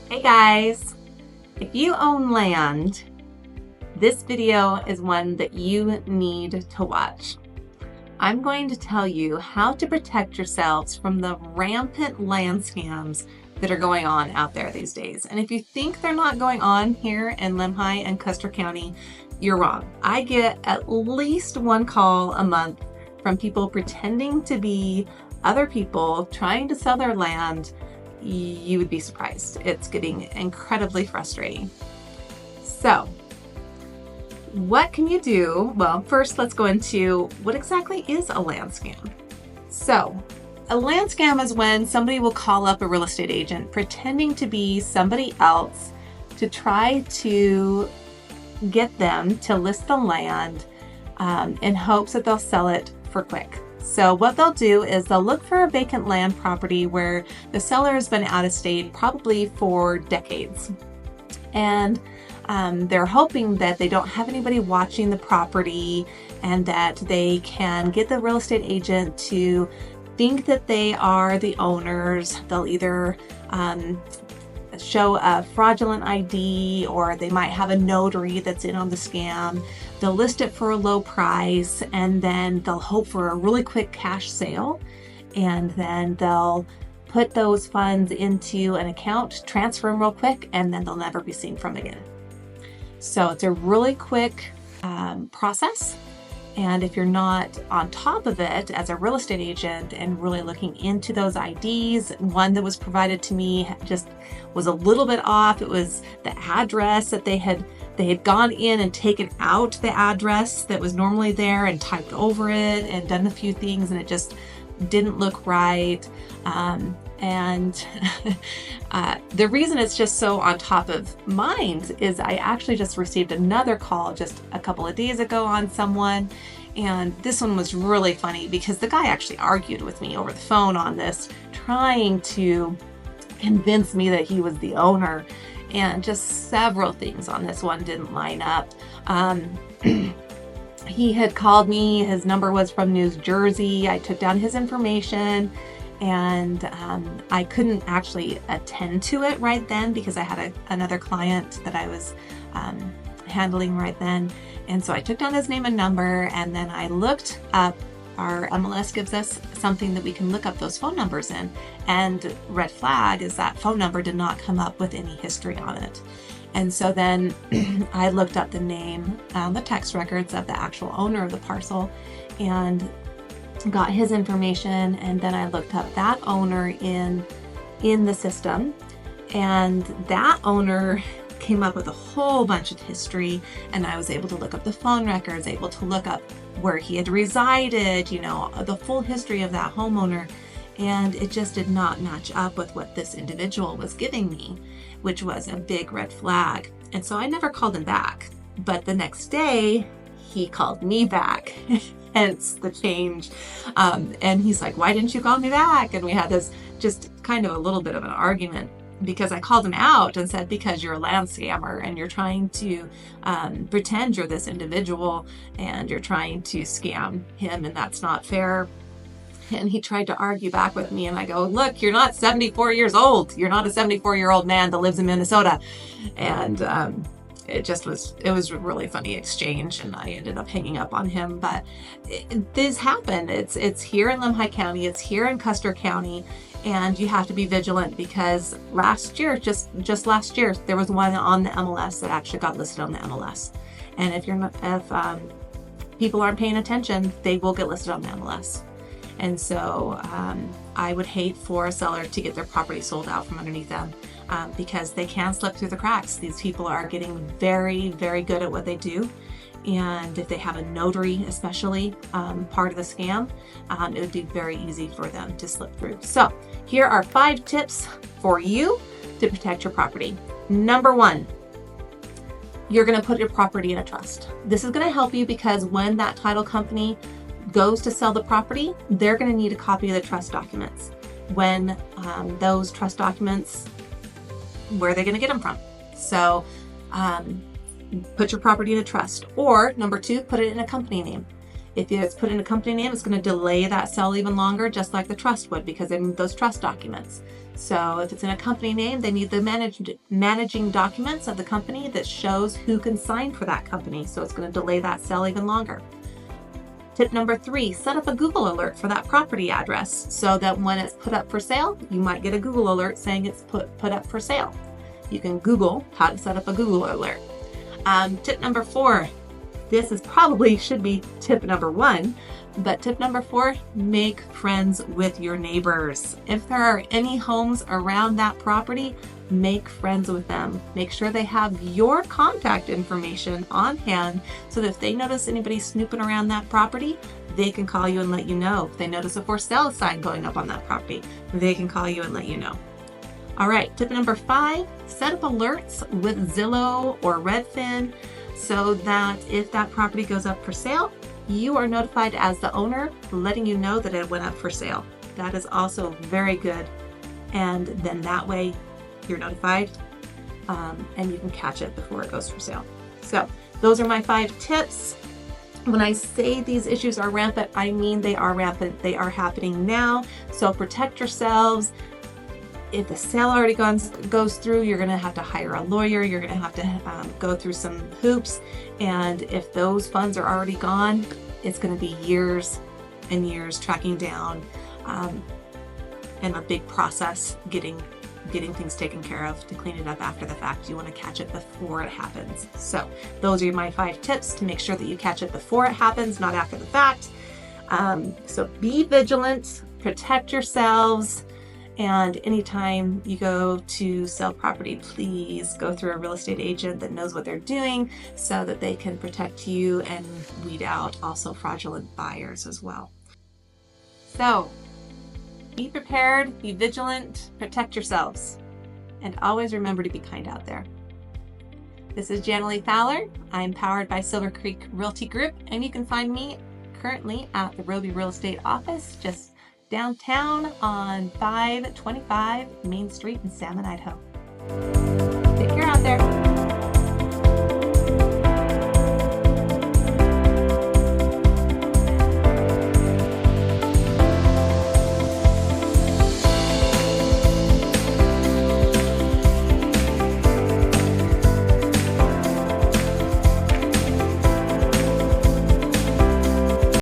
Hey guys, if you own land, this video is one that you need to watch. I'm going to tell you how to protect yourselves from the rampant land scams that are going on out there these days. And if you think they're not going on here in Lemhi and Custer County, you're wrong. I get at least one call a month from people pretending to be other people trying to sell their land. You would be surprised. It's getting incredibly frustrating. So, what can you do? Well, first let's go into what exactly is a land scam. So, a land scam is when somebody will call up a real estate agent pretending to be somebody else to try to get them to list the land in hopes that they'll sell it for quick. So what they'll do is they'll look for a vacant land property where the seller has been out of state probably for decades. And they're hoping that they don't have anybody watching the property and that they can get the real estate agent to think that they are the owners. They'll either show a fraudulent ID, or they might have a notary that's in on the scam. They'll list it for a low price, and then they'll hope for a really quick cash sale, and then they'll put those funds into an account, transfer them real quick, and then they'll never be seen from again. So it's a really quick process. And if you're not on top of it as a real estate agent and really looking into those IDs, one that was provided to me just was a little bit off. It was the address that they had gone in and taken out the address that was normally there and typed over it and done a few things, and it just didn't look right. The reason it's just so on top of mind is I actually just received another call just a couple of days ago on someone, and this one was really funny because the guy actually argued with me over the phone on this, trying to convince me that he was the owner, and just several things on this one didn't line up. He had called me, his number was from New Jersey. I took down his information, and I couldn't actually attend to it right then because I had another client that I was handling right then. And so I took down his name and number, and then I looked up, our MLS gives us something that we can look up those phone numbers in. And red flag is that phone number did not come up with any history on it. And so then I looked up the name, the tax records of the actual owner of the parcel, and got his information, and then I looked up that owner in the system, and that owner came up with a whole bunch of history, and I was able to look up the phone records, able to look up where he had resided, the full history of that homeowner, and it just did not match up with what this individual was giving me, which was a big red flag. And so I never called him back, but the next day he called me back. Hence the change. And he's like, why didn't you call me back? And we had this just kind of a little bit of an argument because I called him out and said, because you're a land scammer and you're trying to pretend you're this individual and you're trying to scam him, and that's not fair. And he tried to argue back with me, and I go, look, you're not 74 years old. You're not a 74-year-old man that lives in Minnesota. And it was a really funny exchange, and I ended up hanging up on him. But this happened. It's here in Lemhi County. It's here in Custer County, and you have to be vigilant because last year, just last year, there was one on the MLS that actually got listed on the MLS. And if people aren't paying attention, they will get listed on the MLS. And so I would hate for a seller to get their property sold out from underneath them. Because they can slip through the cracks. These people are getting very, very good at what they do. And if they have a notary, especially part of the scam, it would be very easy for them to slip through. So here are 5 tips for you to protect your property. Number 1, you're going to put your property in a trust. This is going to help you because when that title company goes to sell the property, they're going to need a copy of the trust documents. When those trust documents, where are they going to get them from? So put your property in a trust. Or number 2, put it in a company name. If it's put in a company name, it's going to delay that sale even longer, just like the trust would, because in those trust documents. So if it's in a company name, they need the managing documents of the company that shows who can sign for that company. So it's going to delay that sale even longer. Tip number 3, set up a Google alert for that property address so that when it's put up for sale, you might get a Google alert saying it's put up for sale. You can Google how to set up a Google alert. Tip number 4, this is probably should be tip number 1, but tip number 4, make friends with your neighbors. If there are any homes around that property, make friends with them. Make sure they have your contact information on hand so that if they notice anybody snooping around that property, they can call you and let you know. If they notice a for sale sign going up on that property, they can call you and let you know. All right, tip number 5, set up alerts with Zillow or Redfin so that if that property goes up for sale, you are notified as the owner, letting you know that it went up for sale. That is also very good. And then that way you're notified and you can catch it before it goes for sale. So those are my 5 tips. When I say these issues are rampant, I mean they are rampant. They are happening now. So protect yourselves. If the sale already goes through, you're going to have to hire a lawyer. You're going to have to go through some hoops. And if those funds are already gone, it's going to be years and years tracking down and a big process getting things taken care of to clean it up after the fact. You want to catch it before it happens. So those are my 5 tips to make sure that you catch it before it happens, not after the fact. So be vigilant, protect yourselves. And anytime you go to sell property, please go through a real estate agent that knows what they're doing so that they can protect you and weed out also fraudulent buyers as well. So be prepared, be vigilant, protect yourselves, and always remember to be kind out there. This is Janalee Fowler. I'm powered by Silvercreek Realty Group, and you can find me currently at the Robie Real Estate office, just downtown on 525 Main Street in Salmon, Idaho. Take care out there.